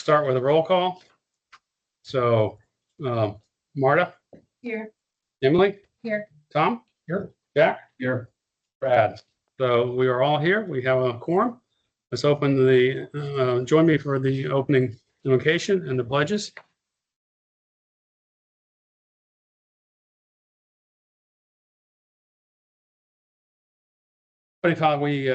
start with a roll call. So, Marta, Here. Emily, Here. Tom, Here. Jack, here, Brad. So we are all here. We have a quorum. Let's open the, join me for the opening invocation and the pledges. Holy Father, we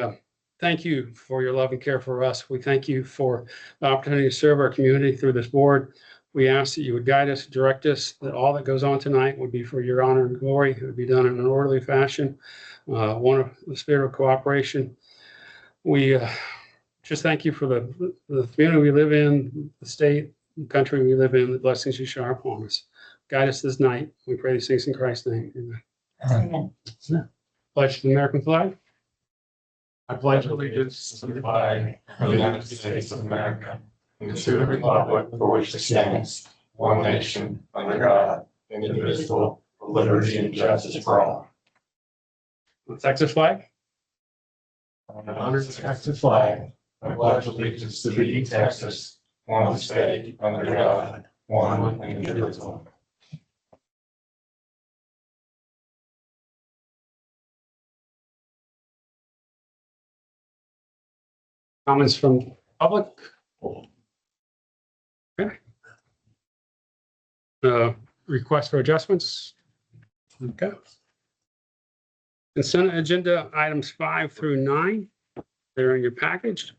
thank you for your love and care for us. We thank you for the opportunity to serve our community through this board. We ask that you would guide us, direct us, that all that goes on tonight would be for your honor and glory. It would be done in an orderly fashion, one of the spirit of cooperation. We just thank you for the community we live in, the state, the country we live in, the blessings you shower upon us. Guide us this night. We pray these things in Christ's name. Amen. Amen. Pledge to the American flag. I pledge allegiance to the flag of the United States of America and to the republic for which it stands, one nation, under God, indivisible, with liberty and justice for all. The Texas flag. Under the Texas flag, I pledge allegiance to thee, Texas, one state, under God, one and indivisible. Comments from public? Okay. Request for adjustments? Okay. Consent agenda items 5 through 9. They're in your package.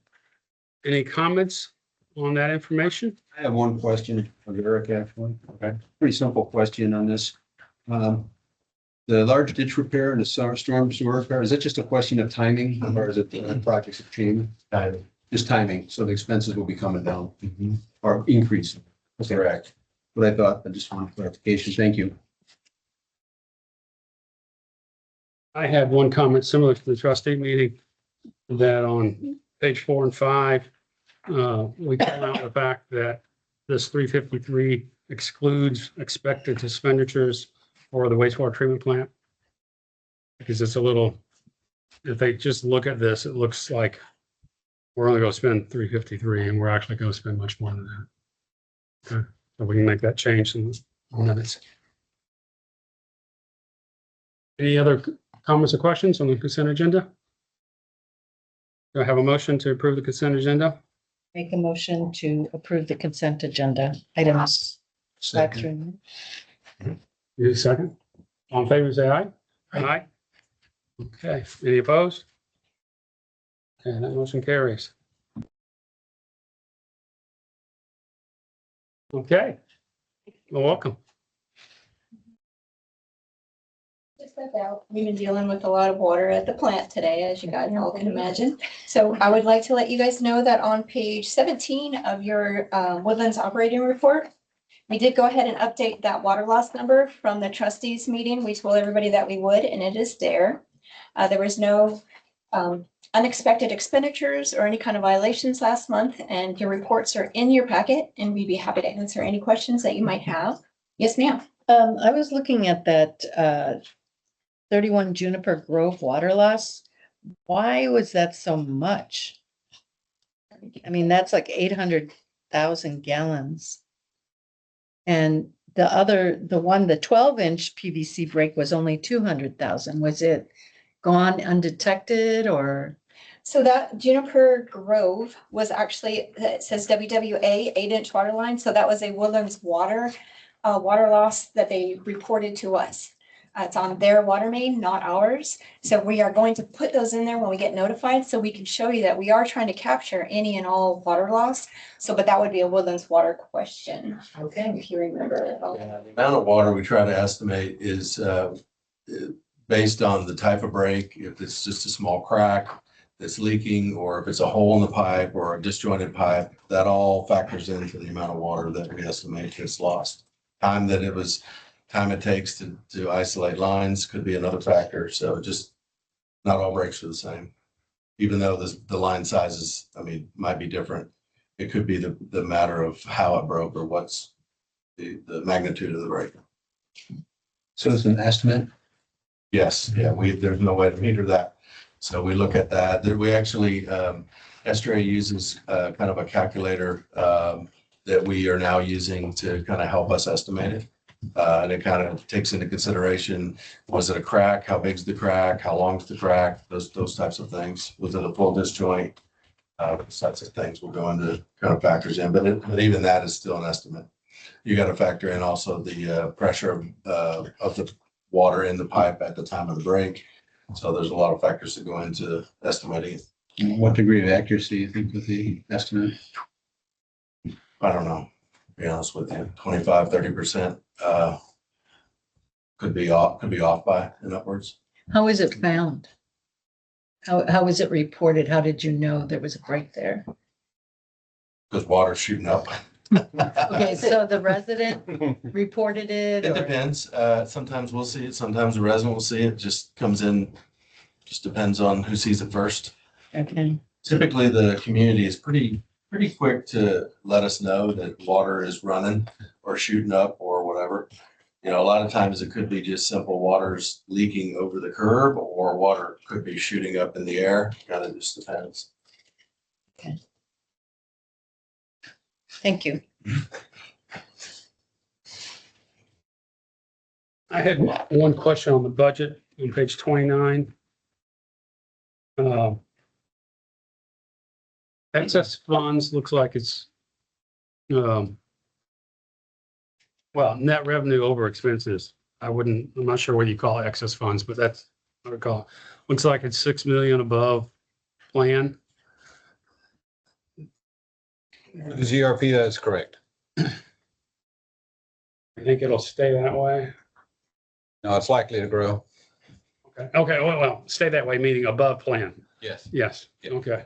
Any comments on that information? I have one question for Eric, actually. Okay. Pretty simple question on this. The large ditch repair and the storm sewer repair, is it just a question of timing or is it the projects have changed? Just timing, so the expenses will be coming down or increasing. Correct. What I thought, I just wanted clarification. Thank you. I had one comment similar to the trustee meeting that on page 4 and 5, we call out the fact that this 353 excludes expected expenditures for the wastewater treatment plant. Because it's a little, if they just look at this, it looks like we're only going to spend 353 and we're actually going to spend much more than that. Okay, so we can make that change in minutes. Any other comments or questions on the consent agenda? Do I have a motion to approve the consent agenda? Make a motion to approve the consent agenda items. 5 through 9. You second? All in favor, say aye. Aye. Okay, any opposed? Okay, that motion carries. Okay, well, welcome. Just like that, we've been dealing with a lot of water at the plant today, as you guys all can imagine. So I would like to let you guys know that on page 17 of your Woodlands operating report, we did go ahead and update that water loss number from the trustees meeting. We told everybody that we would, and it is there. There was no unexpected expenditures or any kind of violations last month, and your reports are in your packet, and we'd be happy to answer any questions that you might have. Yes, ma'am. I was looking at that 31 Juniper Grove water loss. Why was that so much? I mean, that's like 800,000 gallons. And the 12-inch PVC break was only 200,000. Was it gone undetected or? So that Juniper Grove was actually, it says WWA 8-inch water line. So that was a Woodlands water loss that they reported to us. It's on their water main, not ours. So we are going to put those in there when we get notified, so we can show you that we are trying to capture any and all water loss. So, but that would be a Woodlands water question. Okay. If you remember. Yeah, the amount of water we try to estimate is based on the type of break, if it's just a small crack that's leaking, or if it's a hole in the pipe or a disjointed pipe, that all factors into the amount of water that we estimate is lost. Time it takes to isolate lines could be another factor. So just not all breaks are the same. Even though the line sizes, might be different. It could be the matter of how it broke or what's the magnitude of the break. So it's an estimate. Yes, yeah, there's no way to meter that. So we look at that. We actually, Estre uses kind of a calculator that we are now using to kind of help us estimate it. And it kind of takes into consideration, was it a crack? How big's the crack? How long's the crack? Those types of things. Was it a full disjoint? Those types of things will go into kind of factors in, but even that is still an estimate. You got to factor in also the pressure of the water in the pipe at the time of the break. So there's a lot of factors that go into estimating it. What degree of accuracy you think with the estimate? I don't know, to be honest with you, 25, 30%, could be off by and upwards. How is it found? How was it reported? How did you know there was a break there? Because water's shooting up. Okay, so the resident reported it? It or- depends. Sometimes we'll see it. Sometimes the resident will see it. Just comes in, just depends on who sees it first. Okay, Typically, the community is pretty quick to let us know that water is running or shooting up or whatever. You know, a lot of times it could be just simple water's leaking over the curb, or water could be shooting up in the air. Kind of just depends. thank you. I had one question on the budget on page 29. Excess funds looks like it's, well, net revenue over expenses. I'm not sure what you call excess funds, but that's what I call it. Looks like it's 6 million above plan. The GRP, that is correct. I think it'll stay that way. No, it's likely to grow. Okay, well, stay that way, meaning above plan. Yes. Yes, Yeah. okay.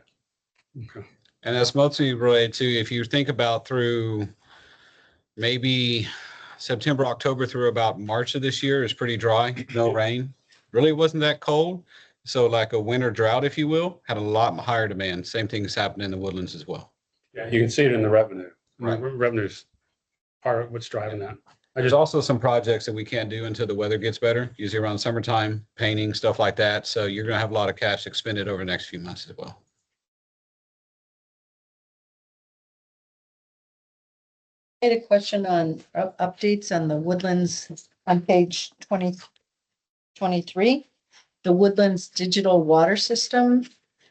And that's mostly related to, if you think about through maybe September, October through about March of this year is pretty dry, no rain. Really wasn't that cold. So like a winter drought, if you will, had a lot higher demand. Same thing has happened in the woodlands as well. Yeah, you can see it in the revenue. Right. Revenue's part of what's driving that. There's also some projects that we can't do until the weather gets better, usually around summertime, painting, stuff like that. So you're going to have a lot of cash expended over the next few months as well. I had a question on updates on the Woodlands on page 23. The Woodlands digital water system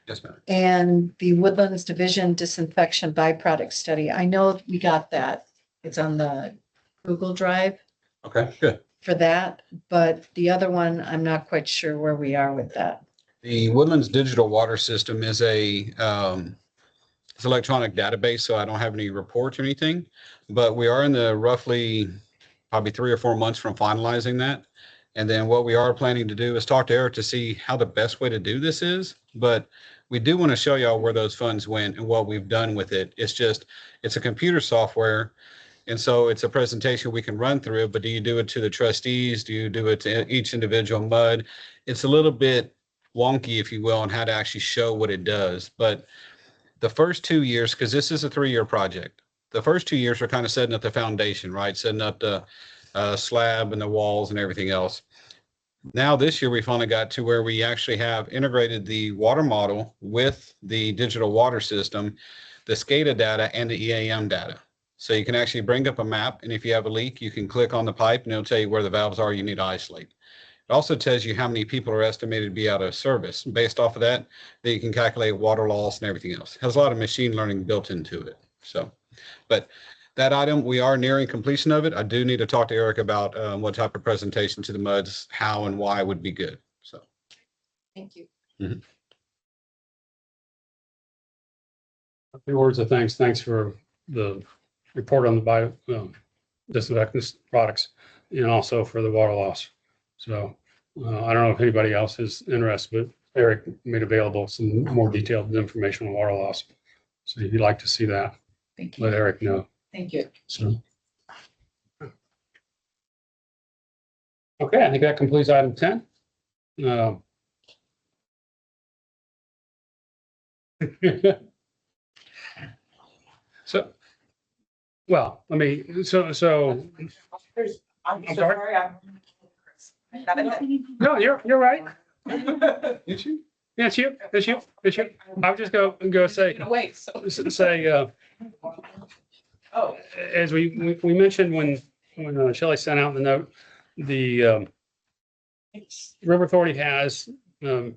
Yes, ma'am. and the Woodlands Division disinfection byproduct study. I know we got that. It's on the Google Drive Okay, good. for that, but the other one, I'm not quite sure where we are with that. The Woodlands digital water system is it's electronic database, so I don't have any reports or anything, but we are in the roughly probably 3 or 4 months from finalizing that. And then what we are planning to do is talk to Eric to see how the best way to do this is, but we do want to show y'all where those funds went and what we've done with it. It's a computer software. And so it's a presentation we can run through, but do you do it to the trustees? Do you do it to each individual MUD? It's a little bit wonky, if you will, on how to actually show what it does. But the first 2 years, because this is a 3-year project, the first 2 years are kind of setting up the foundation, right? Setting up the slab and the walls and everything else. Now this year we finally got to where we actually have integrated the water model with the digital water system, the SCADA data and the EAM data. So you can actually bring up a map, and if you have a leak, you can click on the pipe and it'll tell you where the valves are you need to isolate. It also tells you how many people are estimated to be out of service. Based off of that, then you can calculate water loss and everything else. It has a lot of machine learning built into it. So, but that item, we are nearing completion of it. I do need to talk to Eric about what type of presentation to the MUDs, how and why would be good. So, Thank you. A few words of thanks. Thanks for the report on the disinfectant products and also for the water loss. So I don't know if anybody else is interested, but Eric made available some more detailed information on water loss. So if you'd like to see that, Thank you. let Eric know. Thank you. So. Okay, I think that completes item 10. So, well, let me, so, I'm so sorry? sorry. no, you're right. It's you. Yeah, it's you. It's you. It's you. I would just go say, Wait, so. say, Oh, As we mentioned when Shelley sent out the note, the River Authority has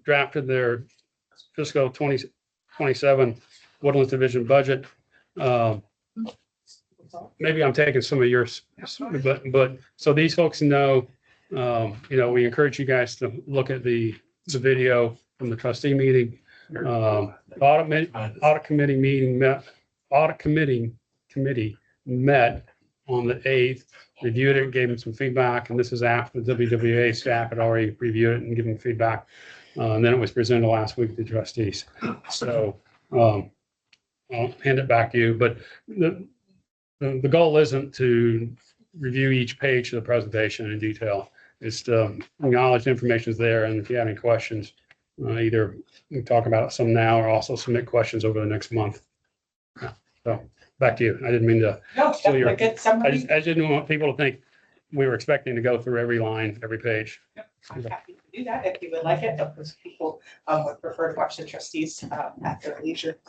drafted their fiscal 2027 Woodlands Division budget. Maybe I'm taking some of yours, but so these folks know, we encourage you guys to look at the video from the trustee meeting. Audit committee met on the 8th, reviewed it and gave them some feedback. And this is after the WWA staff had already reviewed it and given feedback. And then it was presented last week to trustees. So I'll hand it back to you. But the goal isn't to review each page of the presentation in detail. It's to acknowledge the information is there. And if you have any questions, either we can talk about some now or also submit questions over the next month. So back to you. I didn't mean to, no, So you're- definitely good summary. I just didn't want people to think we were expecting to go through every line, every page. I'm happy to do that if you would like it. Of course, people would prefer to watch the trustees at their leisure.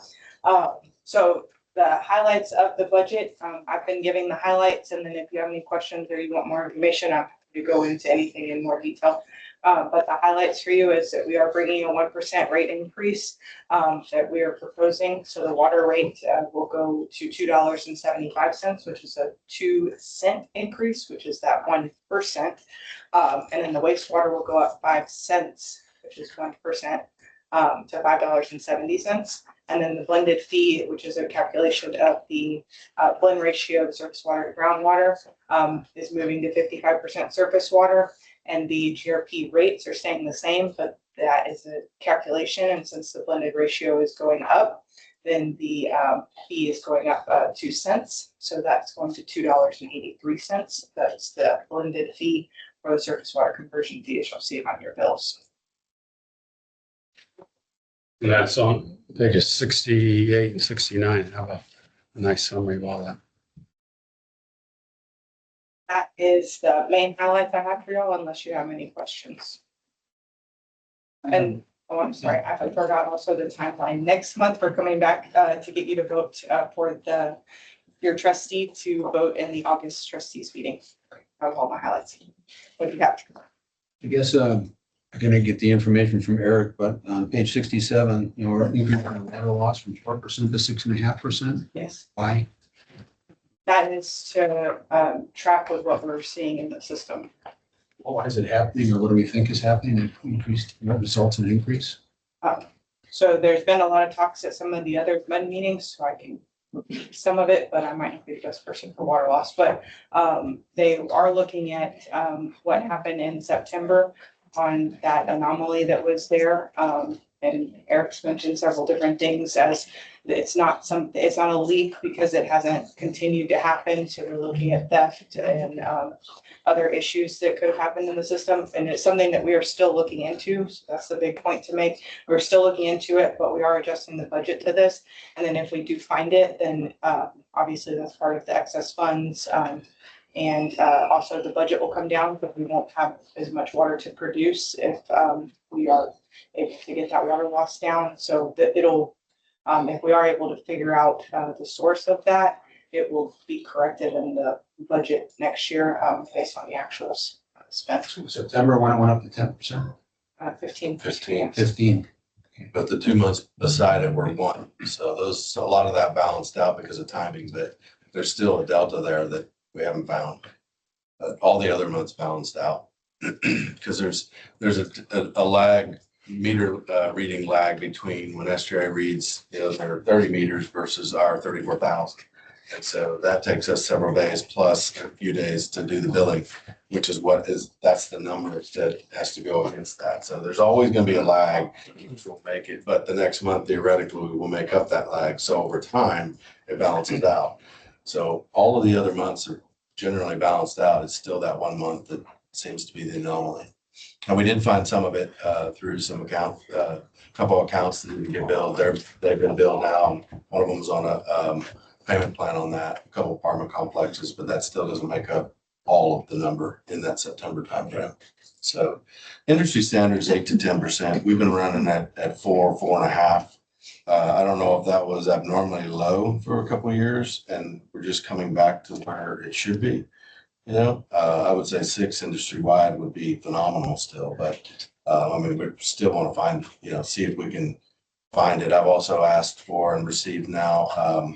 So the highlights of the budget, I've been giving the highlights, and then if you have any questions or you want more information, I'm happy to go into anything in more detail. But the highlights for you is that we are bringing a 1% rate increase that we are proposing. So the water rate will go to $2.75, which is a 2-cent increase, which is that 1%. And then the wastewater will go up 5 cents, which is 1%, to $5.70. And then the blended fee, which is a calculation of the blend ratio of surface water to groundwater, is moving to 55% surface water. And the GRP rates are staying the same, but that is a calculation. And since the blended ratio is going up, then the fee is going up 2 cents. So that's going to $2.83. That's the blended fee for the surface water conversion fee, as you'll see on your bills. And that's on pages 68 and 69. Have a nice summary of all that. That is the main highlights I have for y'all, unless you have any questions. And, oh, I'm sorry, I forgot also the timeline. Next month, we're coming back to get you to vote for your trustee to vote in the August trustees meeting. I have all my highlights. What do you have? I guess I'm gonna get the information from Eric, but on page 67, we're increasing water loss from 4% to 6.5%. Yes, Why? that is to track with what we're seeing in the system. Well, why is it happening, or what do we think is happening? It increased, what results in an increase? So there's been a lot of talks at some of the other MUD meetings, so I can repeat some of it, but I might not be the best person for water loss. But they are looking at what happened in September on that anomaly that was there. And Eric's mentioned several different things as it's not a leak because it hasn't continued to happen. So we're looking at theft and other issues that could have happened in the system. And it's something that we are still looking into. So that's the big point to make. We're still looking into it, but we are adjusting the budget to this. And then if we do find it, then obviously that's part of the excess funds. And also the budget will come down, but we won't have as much water to produce if we are able to get that water loss down. So that it'll, if we are able to figure out the source of that, it will be corrected in the budget next year based on the actuals spent. September, when it went up to 10%? 15. 15. But the 2 months beside it were 1. So a lot of that balanced out because of timing, but there's still a delta there that we haven't found. All the other months balanced out. Because there's a lag, meter reading lag between when SJ reads, their 30 meters versus our 34,000. And so that takes us several days plus a few days to do the billing, which is that's the number that has to go against that. So there's always going to be a lag, which will make it, but the next month theoretically we will make up that lag. So over time it balances out. So all of the other months are generally balanced out. It's still that 1 month that seems to be the anomaly. And we did find some of it through some couple of accounts that didn't get billed. They've been billed now. One of them was on a payment plan on that, a couple apartment complexes, but that still doesn't make up all of the number in that September timeframe. So industry standard is 8 to 10%. We've been running at 4.5. I don't know if that was abnormally low for a couple of years and we're just coming back to where it should be. You know, I would say 6 industry-wide would be phenomenal still, but I mean, we still want to find, you know, see if we can find it. I've also asked for and received now,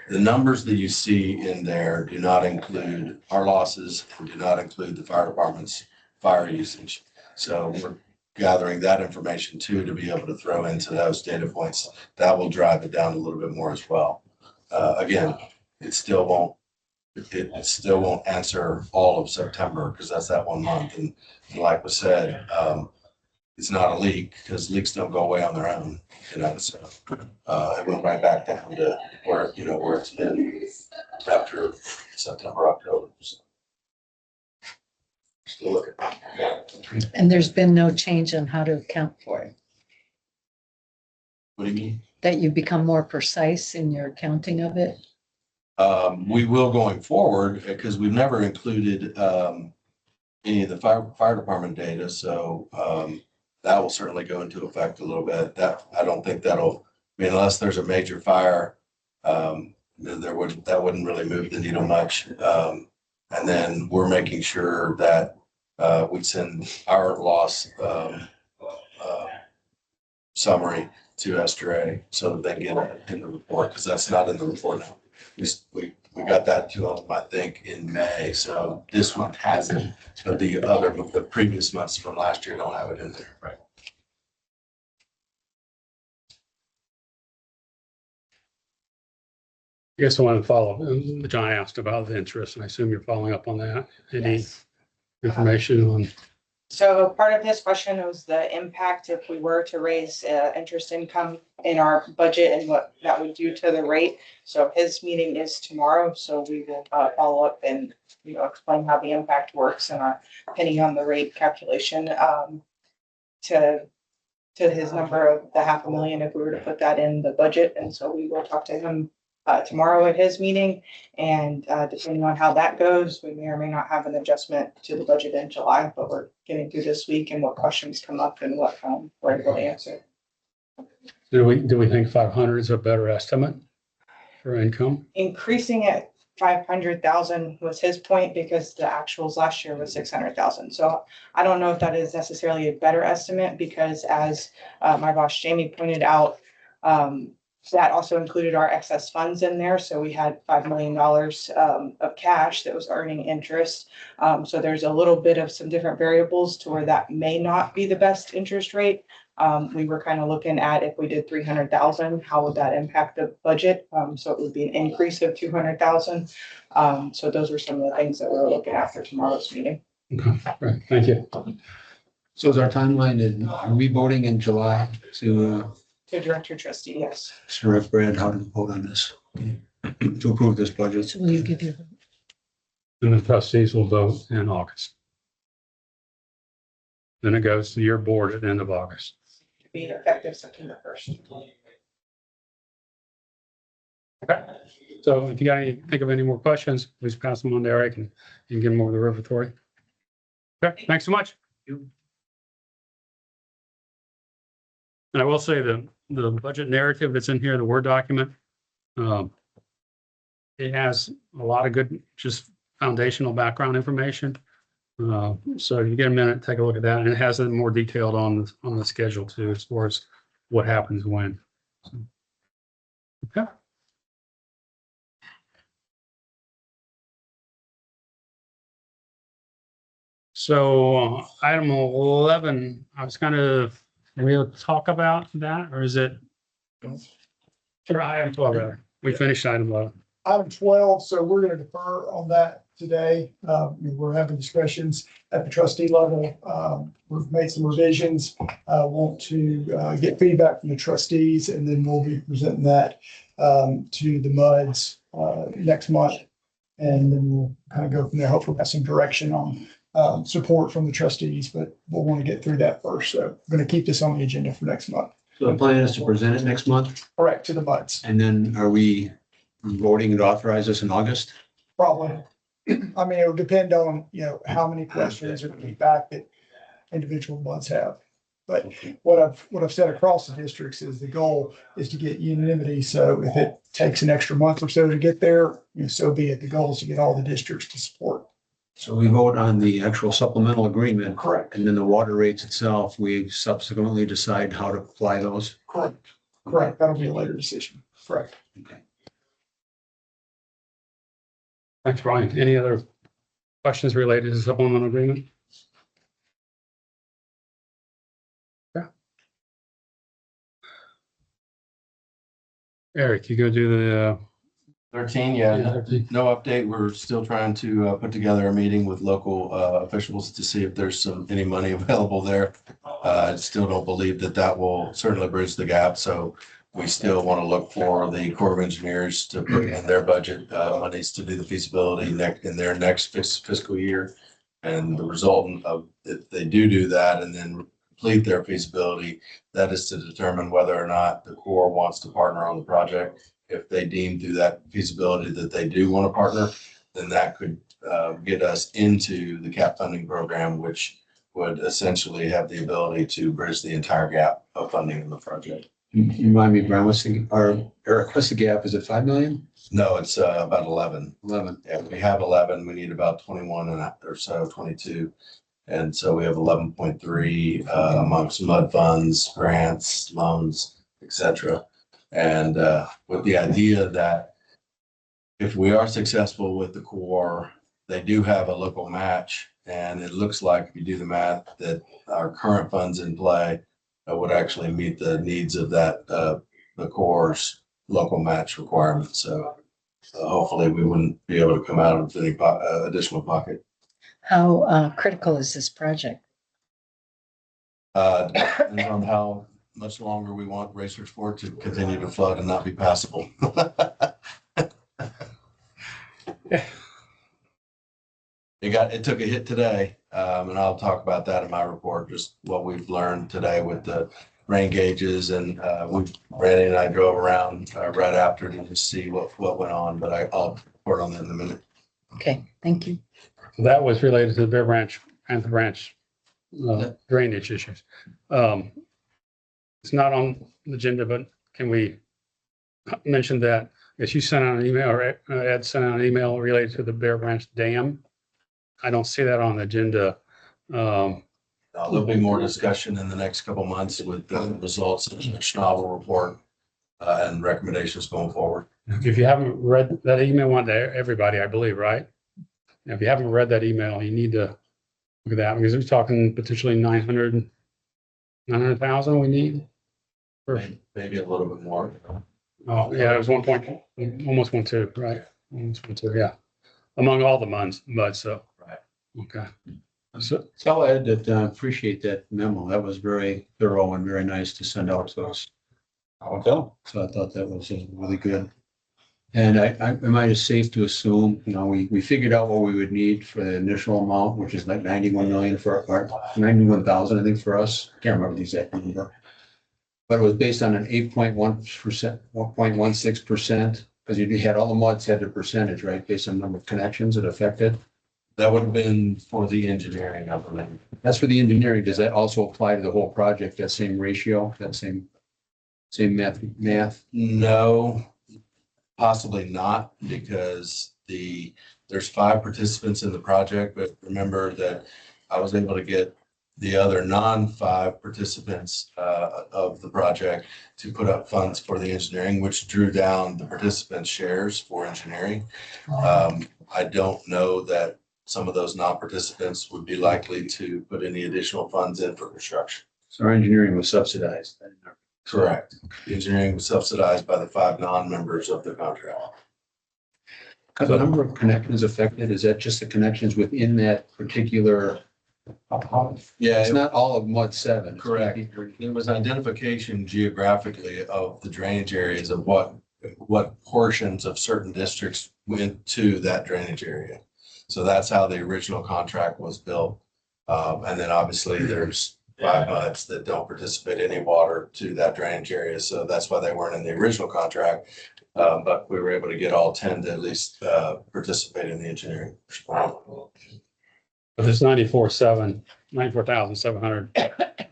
the numbers that you see in there do not include our losses and do not include the fire department's fire usage. So we're gathering that information too, to be able to throw into those data points. That will drive it down a little bit more as well. Again, it still won't answer all of September because that's that 1 month. And like was said, it's not a leak because leaks don't go away on their own, you know, so it went right back down to where, you know, where it's been after September, October. So. Still looking. And there's been no change in how to account for it, What do you mean? that you become more precise in your accounting of it? We will going forward because we've never included any of the fire department data. So that will certainly go into effect a little bit. That I don't think that'll, I mean, unless there's a major fire, that wouldn't really move the needle much. And then we're making sure that we send our loss summary to Estra so that they get it in the report, because that's not in the report now. We got that to them, I think, in May. So this one has it, but the previous months from last year don't have it in there. Right. I guess I want to follow up. John asked about the interest, and I assume you're following up on that. Any Yes. information on? So part of his question was the impact if we were to raise interest income in our budget and what that would do to the rate. So his meeting is tomorrow, so we will follow up and, you know, explain how the impact works and our penny on the rate calculation to his number of the $500,000 if we were to put that in the budget. And so we will talk to him tomorrow at his meeting, and depending on how that goes, we may or may not have an adjustment to the budget in July, but we're getting through this week and what questions come up and what we're able to answer. Do we think 500 is a better estimate for income? Increasing it 500,000 was his point because the actuals last year was 600,000. So I don't know if that is necessarily a better estimate because as my boss Jamie pointed out, that also included our excess funds in there. So we had $5 million of cash that was earning interest. So there's a little bit of some different variables to where that may not be the best interest rate. We were kind of looking at if we did 300,000, how would that impact the budget? So it would be an increase of 200,000. So those were some of the things that we were looking at for tomorrow's meeting. Okay, right. Thank you. So is our timeline, and are we voting in July to To Director Trustee, yes. Sheriff Brad, how to vote on this? To approve this budget? So will you give your, And the trustees will vote in August. Then it goes to your board at the end of August. To be effective September 1st. Okay. So if you got any, think of any more questions, please pass them on to Eric and get them over to the Rivertory. Okay, thanks so much. And I will say the budget narrative that's in here, the Word document, it has a lot of good, just foundational background information. So if you get a minute, take a look at that, and it has it more detailed on the schedule too, as far as what happens when. So, okay. So item 11, I was we'll talk about that, or is it? Or item 12, rather. We finished item 11. Item 12, so we're going to defer on that today. We're having discussions at the trustee level. We've made some revisions. Want to get feedback from the trustees, and then we'll be presenting that to the MUDs next month. And then we'll kind of go from there. Hopefully have some direction on support from the trustees, but we'll want to get through that first. So I'm going to keep this on the agenda for next month. So the plan is to present it next month, Correct, to the MUDs, and then are we voting to authorize this in August? probably. I mean, it would depend on, how many questions or feedback that individual MUDs have. But what I've said across the districts is the goal is to get unanimity. So if it takes an extra month or so to get there, so be it. The goal is to get all the districts to support. So we vote on the actual supplemental agreement. Correct. And then the water rates itself, we subsequently decide how to apply those. Correct. Correct. That'll be a later decision. Correct. Okay. Thanks, Brian. Any other questions related to the supplemental agreement? Yeah. Eric, you go do the, 13, yeah, no update. We're still trying to put together a meeting with local officials to see if there's any money available there. I still don't believe that will certainly bridge the gap. So we still want to look for the Corps of Engineers to put in their budget monies to do the feasibility in their next fiscal year. And the resultant of, if they do that and then complete their feasibility, that is to determine whether or not the Corps wants to partner on the project. If they deem through that feasibility that they do want to partner, then that could get us into the CAP funding program, which would essentially have the ability to bridge the entire gap of funding in the project. You remind me, Brian, Eric, what's the gap? Is it 5 million? No, it's about 11. 11. Yeah, we have 11. We need about 21 or so, 22. And so we have 11.3 amongst mud funds, grants, loans, etc. And with the idea that if we are successful with the Corps, they do have a local match. And it looks like if you do the math, that our current funds in play would actually meet the needs of that, the Corps' local match requirements. So hopefully we wouldn't be able to come out of any additional pocket. How critical is this project? Depends on how much longer we want Racers Fork to continue to flood and not be passable. It took a hit today, and I'll talk about that in my report, just what we've learned today with the rain gauges. And Randy and I drove around right after to just see what went on, but I'll report on that in a minute. Okay, thank you. that was related to the Bear Branch, Panther Branch drainage issues. It's not on the agenda, but can we mention that? If you sent out an email, or Ed sent out an email related to the Bear Branch Dam. I don't see that on the agenda. There'll be more discussion in the next couple of months with the results of the Schnabel report and recommendations going forward. If you haven't read that email, went to everybody, I believe, right? If you haven't read that email, you need to look at that, because we're talking potentially 900,000 we need. Maybe a little bit more. Oh, yeah, it was 1 point, almost 1.2, right? Almost 1.2, yeah. Among all the months, but so. Right. Okay. So, Tell Ed that appreciate that memo. That was very thorough and very nice to send out to us. So I thought that was really good. And I might is safe to assume, we figured out what we would need for the initial amount, which is like 91 million for our 91,000, I think, for us. Can't remember the exact number. But it was based on an 8.1%, 1.16%, because you had all the muds had the percentage, right? Based on the number of connections it affected. That would have been for the engineering, I believe. That's for the engineering. Does that also apply to the whole project, that same ratio, that same math? No, possibly not, because there's 5 participants in the project, but remember that I was able to get the other non-5 participants of the project to put up funds for the engineering, which drew down the participants' shares for engineering. I don't know that some of those non-participants would be likely to put any additional funds in for construction. So our engineering was subsidized. Correct. The engineering was subsidized by the 5 non-members of the contract. The number of connections affected, is that just the connections within that particular? Yeah, It's not all of MUD 7. Correct. There was identification geographically of the drainage areas of what portions of certain districts went to that drainage area. So that's how the original contract was built. And then obviously there's 5 MUDs that don't participate any water to that drainage area. So that's why they weren't in the original contract. But we were able to get all 10 to at least participate in the engineering. but this 94,700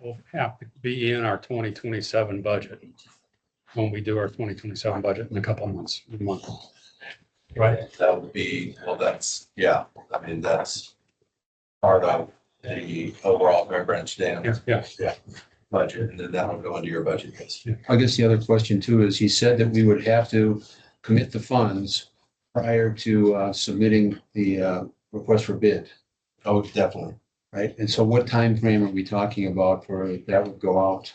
will have to be in our 2027 budget when we do our 2027 budget in a couple of months, a month. Right? That would be, well, that's, yeah, I mean, that's part of the overall Fair Branch Dam Yeah. budget, and then that'll go into your budget, yes. I guess the other question too is he said that we would have to commit the funds prior to submitting the request for bid, Oh, definitely. right? And so what time frame are we talking about for that would go out?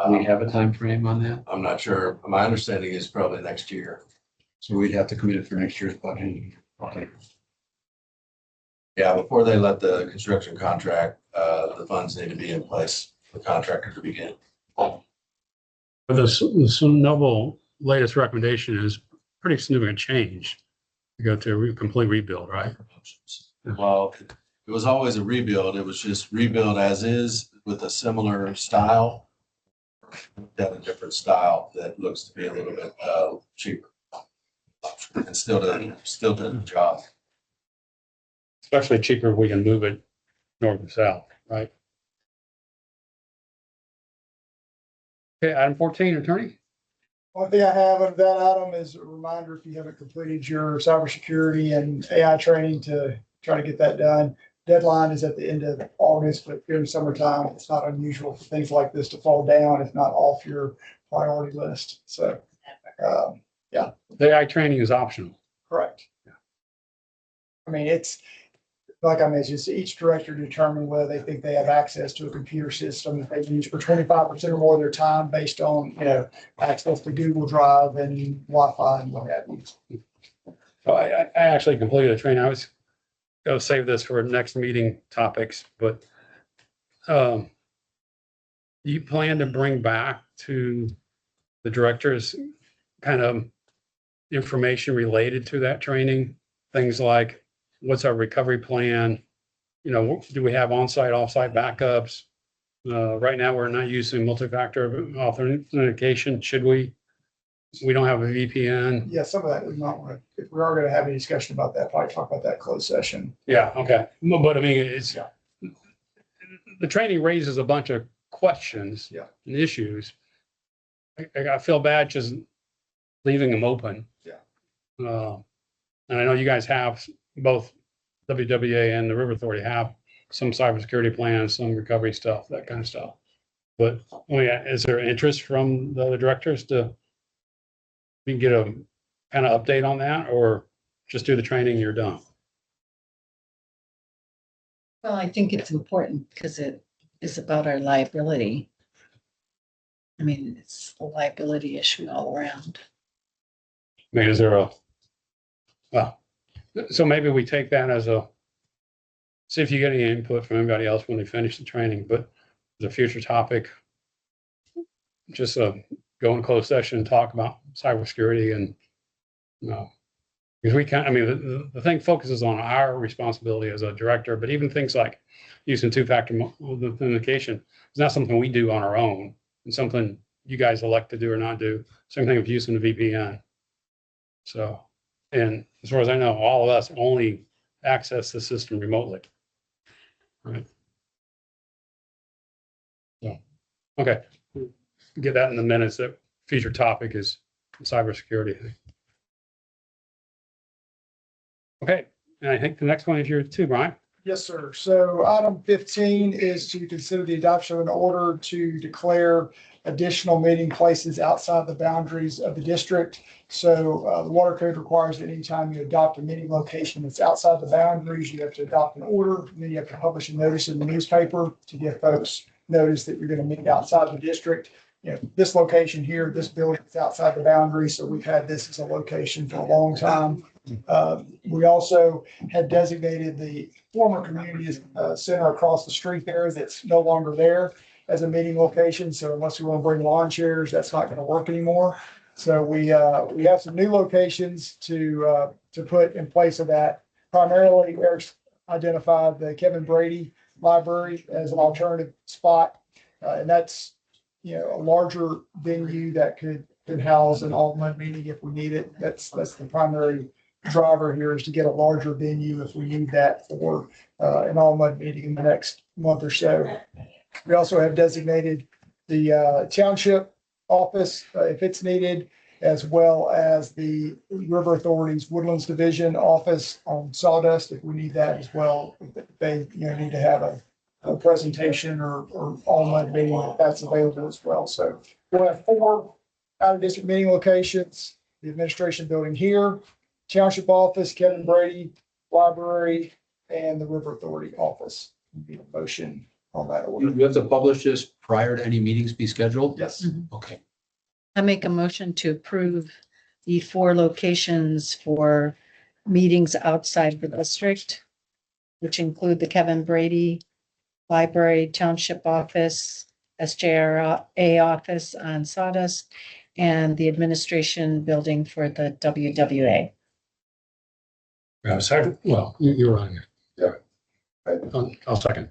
Do we have a time frame on that? I'm not sure. My understanding is probably next year. So we'd have to commit it for next year's budget. Okay. Yeah, before they let the construction contract, the funds need to be in place, for the contractor to begin. But the Noble latest recommendation is pretty significant change to go to a complete rebuild, right? Well, it was always a rebuild. It was just rebuild as is with a similar style. That a different style that looks to be a little bit cheaper. And still doing the job. Especially cheaper if we can move it north and south, right? Okay, item 14, attorney. One thing I have of that item is a reminder, if you haven't completed your cybersecurity and AI training, to try to get that done. Deadline is at the end of August, but during summertime, it's not unusual for things like this to fall down, if not off your priority list. So, The AI training is optional. correct. I mean, it's, like I mentioned, it's each director determine whether they think they have access to a computer system that they use for 25% or more of their time based on, access to Google Drive and Wi-Fi and what have you. So I actually completed the training. I was going to save this for next meeting topics, but you plan to bring back to the directors kind of information related to that training? Things like, what's our recovery plan? Do we have on-site, off-site backups? Right now, we're not using multi-factor authentication. Should we? We don't have a VPN. Yeah, some of that we might want to, if we are going to have any discussion about that, probably talk about that closed session. Yeah, okay. But I mean, it's, the training raises a bunch of questions and issues. I feel bad just leaving them open. Yeah. And I know you guys have, both WWA and the River Authority have some cybersecurity plans, some recovery stuff, that kind of stuff. But, is there interest from the other directors to we can get a kind of update on that, or just do the training, you're done? Well, I think it's important because it is about our liability. I mean, it's a liability issue all around. I mean, is there so maybe we take that as see if you get any input from anybody else when they finish the training, but the future topic, just go in closed session and talk about cybersecurity and, because we can't, I mean, the thing focuses on our responsibility as a director, but even things like using two-factor authentication is not something we do on our own. It's something you guys elect to do or not do. Same thing with using the VPN. So, and as far as I know, all of us only access the system remotely. Right. So, okay. Get that in the minutes. That future topic is cybersecurity. Okay. And I think the next one is yours too, Brian. Yes, sir. So item 15 is to consider the adoption of an order to declare additional meeting places outside the boundaries of the district. So the water code requires that anytime you adopt a meeting location that's outside the boundaries, you have to adopt an order, and then you have to publish a notice in the newspaper to give folks notice that you're going to meet outside the district. This location here, this building is outside the boundaries, so we've had this as a location for a long time. We also had designated the former community center across the street there that's no longer there as a meeting location. So unless we want to bring lawn chairs, that's not going to work anymore. So we have some new locations to put in place of that. Primarily, Eric's identified the Kevin Brady Library as an alternative spot, and that's a larger venue that could house an all-night meeting if we need it. That's the primary driver here, is to get a larger venue if we need that for an all-night meeting in the next month or so. We also have designated the township office, if it's needed, as well as the River Authority's Woodlands Division office on Sawdust, if we need that as well. If they, need to have a presentation or online meeting, that's available as well. So we'll have 4 out-of-district meeting locations, the administration building here, township office, Kevin Brady, library, and the River Authority office. Need a motion on that order. You have to publish this prior to any meetings be scheduled? Yes. Okay. I make a motion to approve the 4 locations for meetings outside the district, which include the Kevin Brady Library, Township Office, SJRA Office on Sawdust, and the Administration Building for the WWA. Second, well, you're on. Yeah. I'll second.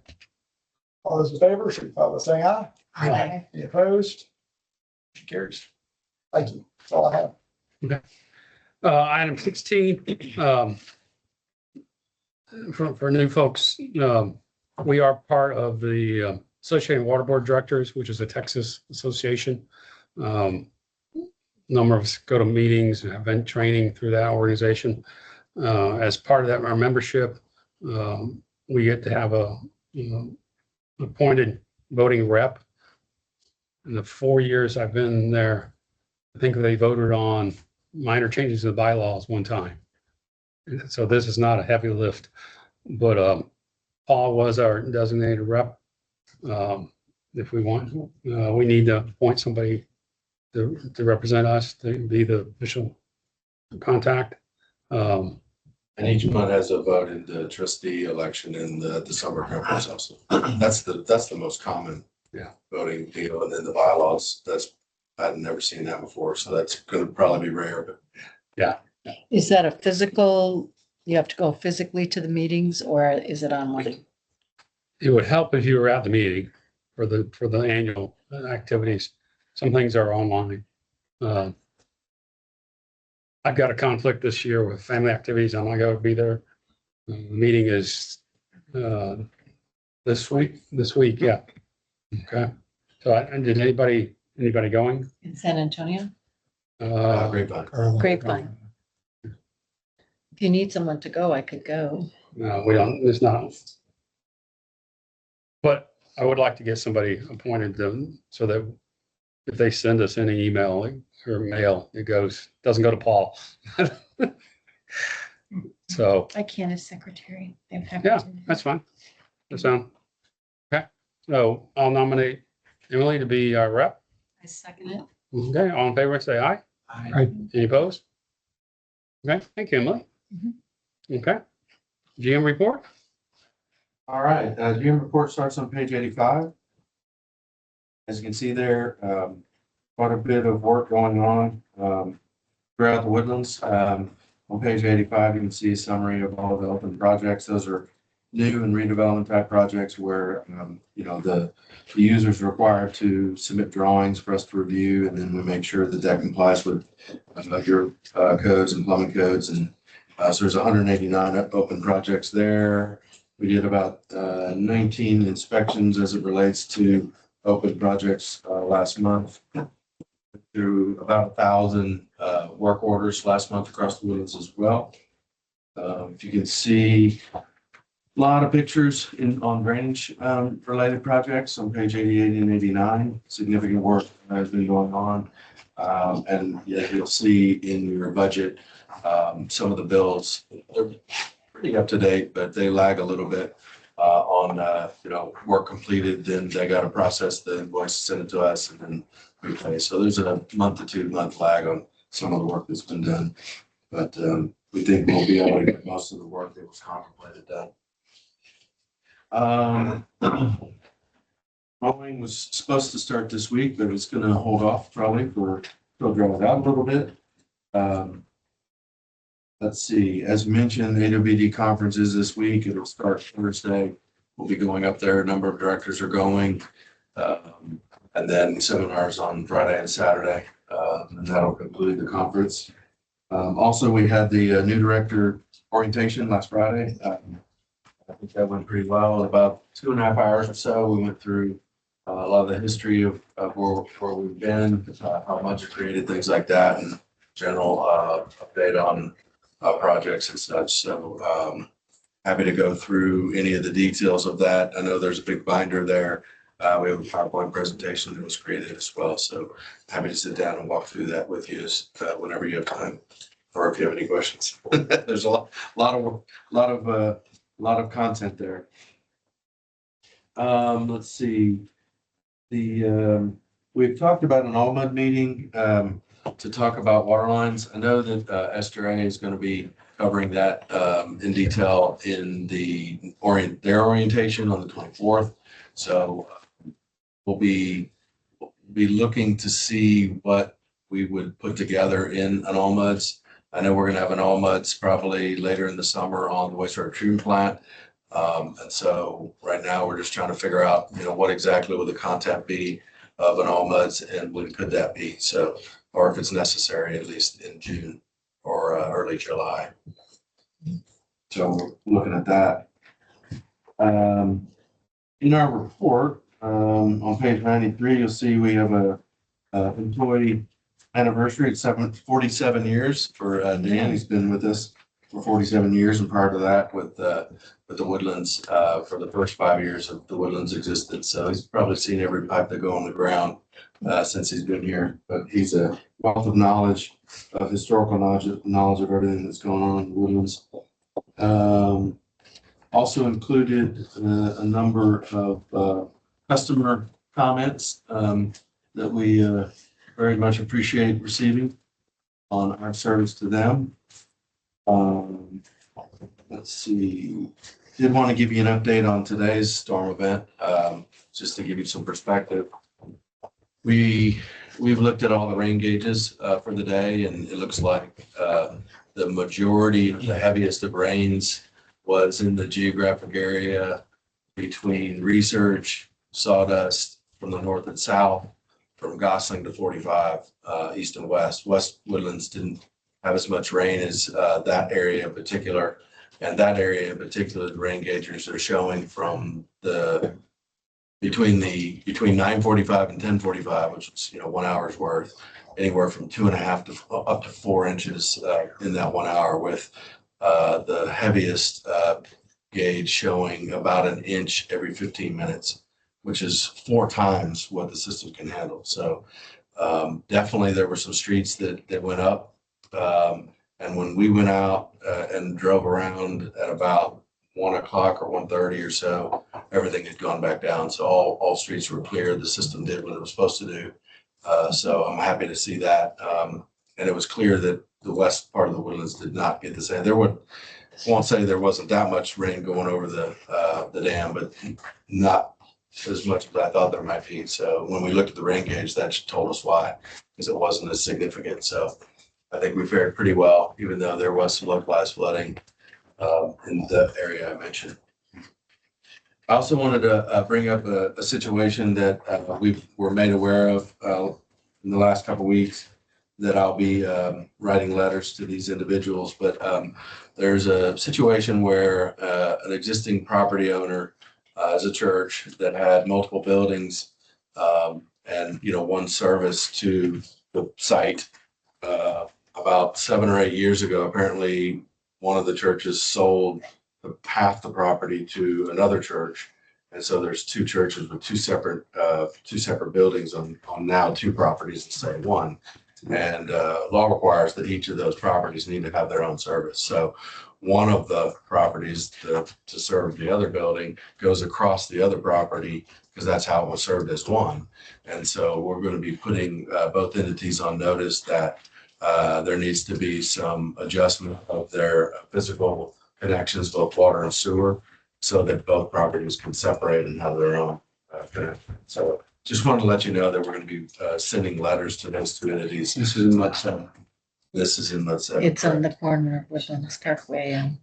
All those in favor, signify by saying aye. Aye. Any opposed? Motion carries. Thank you. That's all I have. Item 16, for new folks, we are part of the Associated Water Board Directors, which is a Texas association. Number of us go to meetings and event training through that organization. As part of that, our membership, we get to have a appointed voting rep. In the 4 years I've been there, I think they voted on minor changes to the bylaws one time. So this is not a heavy lift, but Paul was our designated rep. If we want, we need to appoint somebody to represent us, to be the official contact. And each one has a vote in the trustee election and the summer conference also. That's the most common voting deal. And then the bylaws, I've never seen that before. So that's going to probably be rare, but Is that a physical, you have to go physically to the meetings, or is it online? It would help if you were at the meeting for the annual activities. Some things are online. I've got a conflict this year with family activities. I'm not going to be there. The meeting is this week, yeah. Okay. So did anybody going? In San Antonio? grapevine. Grapevine. If you need someone to go, I could go. No, we don't, it's not. But I would like to get somebody appointed so that if they send us any email or mail, doesn't go to Paul. So, I can't as secretary. yeah, that's fine. That's fine. Okay, so I'll nominate Emily to be our rep. I second it. Okay, all in favor, say aye. Aye. Any opposed? Okay, thank you, Emily. Okay, GM report? All right, GM report starts on page 85. As you can see there, quite a bit of work going on throughout the Woodlands. On page 85, you can see a summary of all of the open projects. Those are new and redevelopment type projects where, the users are required to submit drawings for us to review, and then we make sure that that complies with your codes and plumbing codes. And so there's 189 open projects there. We did about 19 inspections as it relates to open projects last month. Through about 1,000 work orders last month across the Woodlands as well. If you can see a lot of pictures on drainage related projects on page 88 and 89. Significant work has been going on. And you'll see in your budget some of the bills. They're pretty up to date, but they lag a little bit on work completed. Then they got to process the invoice, send it to us, and then we pay. So there's a month to 2 month lag on some of the work that's been done, but we think we'll be able to get most of the work that was contemplated done. Mowing was supposed to start this week, but it's going to hold off probably for still draw it out a little bit. Let's see, as mentioned, the AWD conference is this week. It'll start Thursday. We'll be going up there. A number of directors are going. And then seminars on Friday and Saturday. And that'll conclude the conference. Also, we had the new director orientation last Friday. I think that went pretty well. In about 2.5 hours or so, we went through a lot of the history of where we've been, how much it created, things like that, and general update on projects and such. So happy to go through any of the details of that. I know there's a big binder there. We have a PowerPoint presentation that was created as well. So happy to sit down and walk through that with you whenever you have time, or if you have any questions. There's a lot of content there. Let's see. We've talked about an all-mud meeting to talk about water lines. I know that Esther A is going to be covering that in detail in their orientation on the 24th. So we'll be looking to see what we would put together in an all-muds. I know we're going to have an all-muds probably later in the summer on the wastewater treatment plant. And so right now we're just trying to figure out, what exactly will the content be of an all-muds and when could that be? So, or if it's necessary, at least in June or early July. So we're looking at that. In our report, on page 93, you'll see we have a employee anniversary. It's 47 years for Dan. He's been with us for 47 years, and prior to that with the Woodlands for the first 5 years of the Woodlands existence. So he's probably seen every pipe that go on the ground since he's been here. But he's a wealth of knowledge, of historical knowledge of everything that's going on in the Woodlands. Also included a number of customer comments that we very much appreciate receiving on our service to them. Let's see. Did want to give you an update on today's storm event, just to give you some perspective. We've looked at all the rain gauges for the day, and it looks like the majority of the heaviest of rains was in the geographic area between Research, Sawdust from the north and south, from Gosling to 45 east and west. West Woodlands didn't have as much rain as that area in particular. And that area in particular, the rain gauges are showing from between 9:45 and 10:45, which is 1 hour's worth, anywhere from 2.5 to up to 4 inches in that 1 hour, with the heaviest gauge showing about an inch every 15 minutes, which is 4 times what the system can handle. So definitely there were some streets that went up. And when we went out and drove around at about 1 o'clock or 1:30 or so, everything had gone back down. So all streets were clear. The system did what it was supposed to do. So I'm happy to see that. And it was clear that the west part of the Woodlands did not get the same. I won't say there wasn't that much rain going over the dam, but not as much as I thought there might be. So when we looked at the rain gauge, that told us why, because it wasn't as significant. So I think we fared pretty well, even though there was some localized flooding in the area I mentioned. I also wanted to bring up a situation that we were made aware of in the last couple of weeks, that I'll be writing letters to these individuals. But there's a situation where an existing property owner is a church that had multiple buildings and one service to the site. About 7 or 8 years ago, apparently one of the churches sold half the property to another church. And so there's 2 churches with two separate buildings on now 2 properties instead of 1. And law requires that each of those properties need to have their own service. So one of the properties to serve the other building goes across the other property, because that's how it was served as one. And so we're going to be putting both entities on notice that there needs to be some adjustment of their physical connections, both water and sewer, so that both properties can separate and have their own connection. So just wanted to let you know that we're going to be sending letters to those 2 entities. This is in Mud 7. This is in Mud 7. It's on the corner of Woodlands Parkway and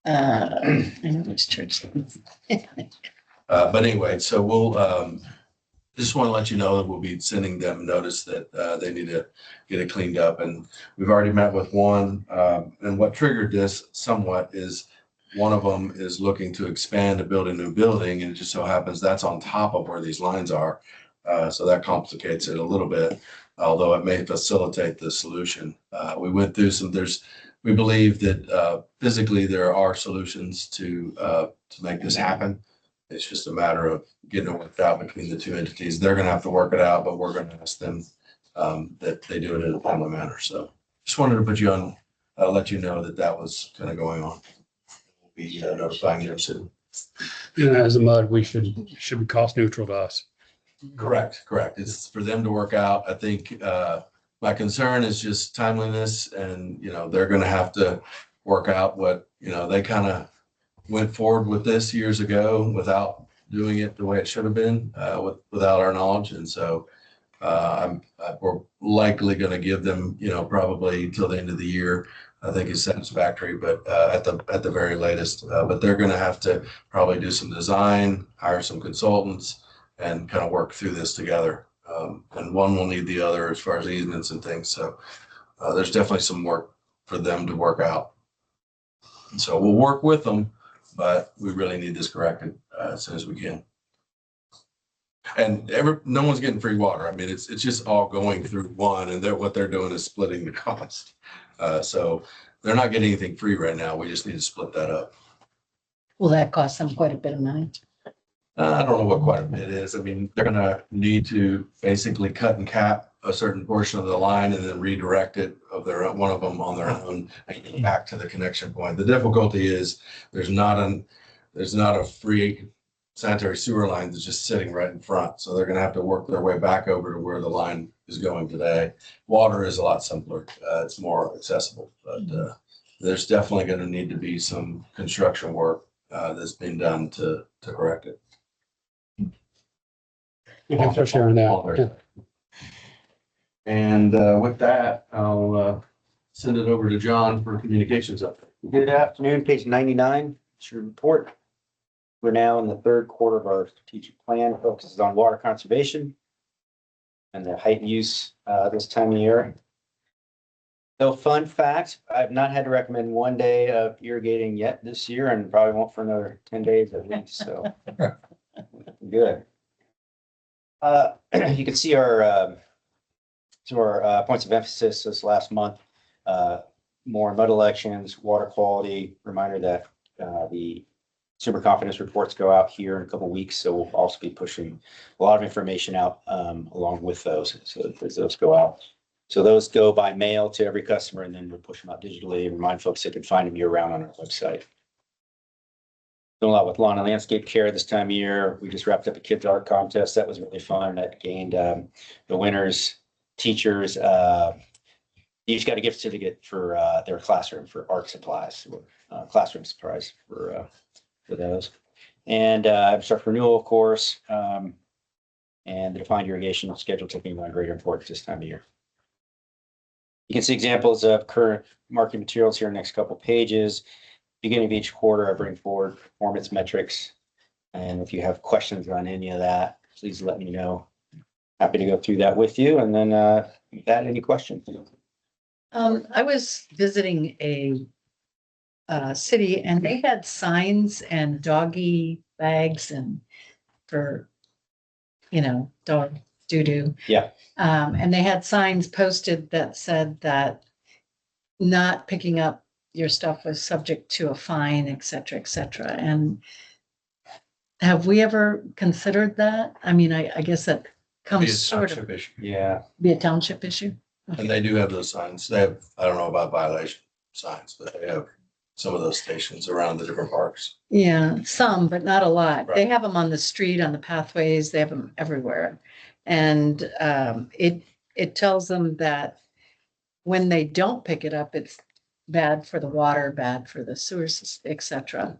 I know which church. But anyway, so we'll just want to let you know that we'll be sending them notice that they need to get it cleaned up. And we've already met with one. And what triggered this somewhat is one of them is looking to expand to build a new building, and it just so happens that's on top of where these lines are. So that complicates it a little bit, although it may facilitate the solution. We went through we believe that physically there are solutions to make this happen. It's just a matter of getting it worked out between the two entities. They're gonna have to work it out, but we're gonna ask them that they do it in a timely manner. So just wanted to put you on, let you know that that was kind of going on. We'll be notifying you soon. And as a mud, we should be cost neutral to us. Correct. It's for them to work out. I think my concern is just timeliness, and they're gonna have to work out what, they kind of went forward with this years ago without doing it the way it should have been, without our knowledge. And so we're likely gonna give them, probably till the end of the year, I think is satisfactory, but at the very latest. But they're gonna have to probably do some design, hire some consultants, and kind of work through this together. And one will need the other as far as easements and things. So there's definitely some work for them to work out. And so we'll work with them, but we really need this corrected as soon as we can. And no one's getting free water. I mean, it's just all going through one, and what they're doing is splitting the cost. So they're not getting anything free right now. We just need to split that up. Will that cost them quite a bit of money? I don't know what quite a bit is. I mean, they're gonna need to basically cut and cap a certain portion of the line and then redirect it one of them on their own back to the connection point. The difficulty is there's not a free sanitary sewer line that's just sitting right in front. So they're gonna have to work their way back over to where the line is going today. Water is a lot simpler. It's more accessible, but there's definitely gonna need to be some construction work that's being done to correct it. Thanks for sharing that. Yeah. And with that, I'll send it over to John for communications update. Good afternoon, page 99, it's your report. We're now in the third quarter of our strategic plan, focuses on water conservation and the heightened use this time of year. So fun fact, I've not had to recommend one day of irrigating yet this year, and probably won't for another 10 days at least, so good. You can see our points of emphasis this last month, more mud elections, water quality, reminder that the consumer confidence reports go out here in a couple of weeks. So we'll also be pushing a lot of information out along with those. So as those go out. So those go by mail to every customer, and then we'll push them out digitally and remind folks they can find them year round on our website. Doing a lot with lawn and landscape care this time of year. We just wrapped up a kids art contest. That was really fun. That gained the winners, teachers, each got a gift certificate for their classroom for art supplies, classroom supplies for those. And abstract renewal, of course, and the defined irrigation schedule taking on greater importance this time of year. You can see examples of current marketing materials here in the next couple pages. Beginning of each quarter, I bring forward performance metrics. And if you have questions on any of that, please let me know. Happy to go through that with you. And then with that, any questions? I was visiting a city, and they had signs and doggy bags and for, dog doo-doo. Yeah. And they had signs posted that said that not picking up your stuff was subject to a fine, et cetera, et cetera. And have we ever considered that? I mean, I guess that Be a comes sort of township issue. Yeah. be a township issue. And they do have those signs. They have, I don't know about violation signs, but they have some of those stations around the different parks. Yeah, some, but not a lot. They Right. have them on the street, on the pathways, they have them everywhere. And it tells them that when they don't pick it up, it's bad for the water, bad for the sewers, et cetera.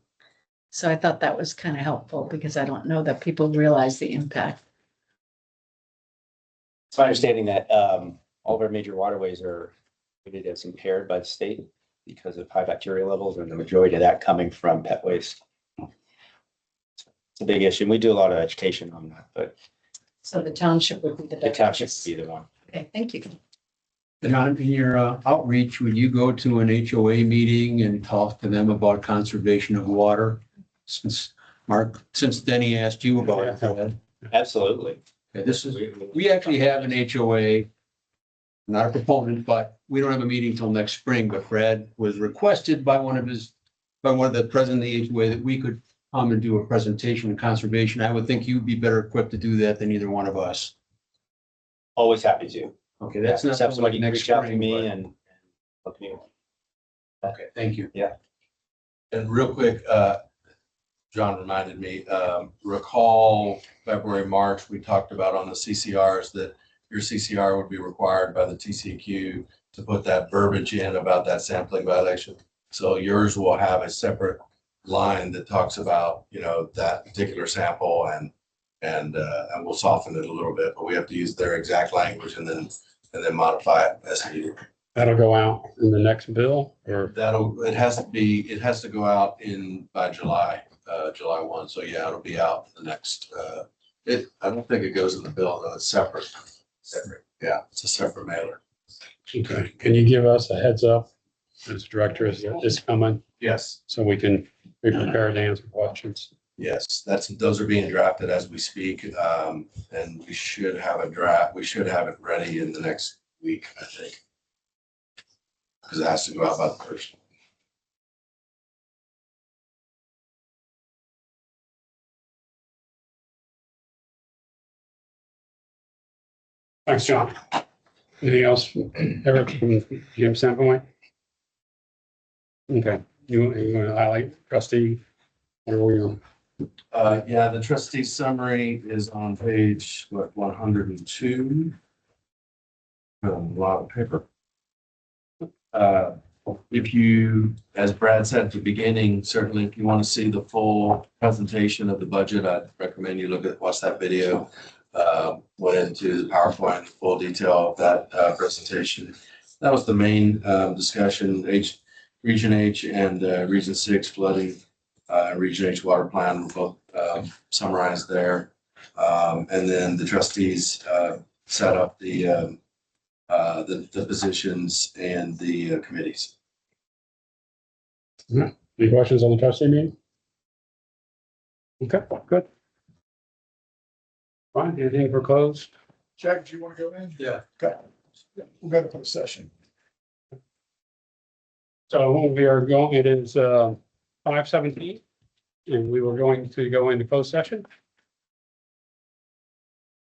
So I thought that was kind of helpful because I don't know that people realize the impact. It's my understanding that all of our major waterways are rated as impaired by the state because of high bacteria levels, and the majority of that coming from pet waste. It's a big issue. We do a lot of education on that, but So the township would be the the township best. would be the one. Okay, thank you. John, in your outreach, would you go to an HOA meeting and talk to them about conservation of water? Since Denny asked you about it. Fred. Absolutely. Okay, we actually have an HOA, not a proponent, but we don't have a meeting till next spring, but Fred was requested by one of the president of the HOA that we could come and do a presentation on conservation. I would think you'd be better equipped to do that than either one of us. Always happy to. Okay, that's Just not have somebody like next reach out to spring, me but- and look me. Okay, thank you. And real quick, John reminded me, recall February, March, we talked about on the CCRs that your CCR would be required by the TCQ to put that verbiage in about that sampling violation. So yours will have a separate line that talks about, that particular sample and we'll soften it a little bit, but we have to use their exact language and then modify it as needed. That'll go out in the next bill or? It has to go out by July 1. So yeah, it'll be out the next, I don't think it goes in the bill, though. It's separate. Yeah, it's a separate mailer. Okay, can you give us a heads up as director is coming Yes, so we can be prepared to answer questions? yes, those are being drafted as we speak. And we should have it ready in the next week, I think. Because it has to go out by the first. Thanks, John. Anything else, Eric, from Jim's standpoint? Okay, you want to highlight trustee? What are we on? Yeah, the trustee summary is on page, 102. A lot of paper. If you, as Brad said at the beginning, certainly if you want to see the full presentation of the budget, I'd recommend you watch that video. Went into the PowerPoint, full detail of that presentation. That was the main discussion, Region H and Region 6 flooding, Region H water plan were both summarized there. And then the trustees set up the positions and the committees. Any questions on the trustee meeting? Okay, good. Fine, anything for close? Jack, do you want to go in? Yeah. Okay. Yeah, we'll go to closed session. So we are going, it is 5:17 and we were going to go into closed session.